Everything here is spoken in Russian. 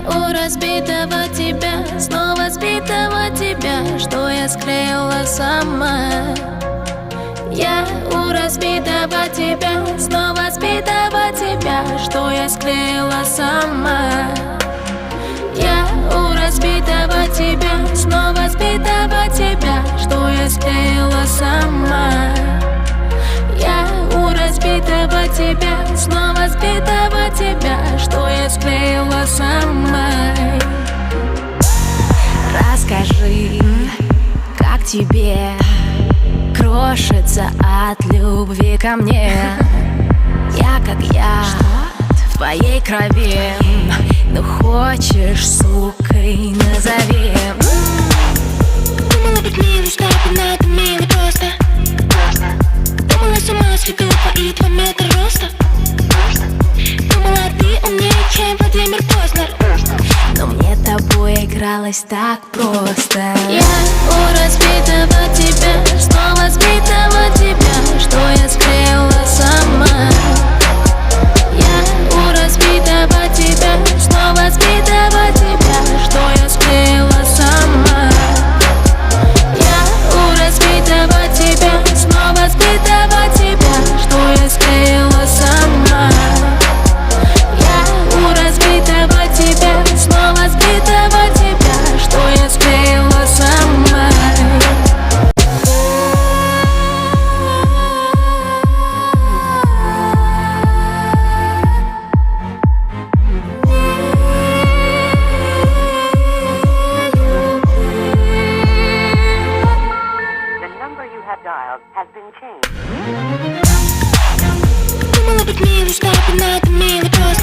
у разбитого тебя, снова сбитого тебя, что я склеила сама. Я у разбитого тебя, снова сбитого тебя, что я склеила сама. Я у разбитого тебя, снова сбитого тебя, что я склеила сама. Я у разбитого тебя, снова сбитого тебя, что я склеила сама. Расскажи, как тебе крошится от любви ко мне. Я как я в твоей крови, ну хочешь, сукой назови. Думала быть милой, что это мило просто. Думала, с ума слепила твои 2 метра роста. Думала, ты умнее, чем Владимир Познер. Но мне тобой игралось так просто. Я у разбитого тебя, снова сбитого тебя, что я склеила сама. Я у разбитого тебя, снова сбитого тебя, что я склеила сама. Я у разбитого тебя, снова сбитого тебя, что я склеила сама. Я у разбитого тебя, снова сбитого тебя, что я склеила сама. Думала быть милой, что это мило просто.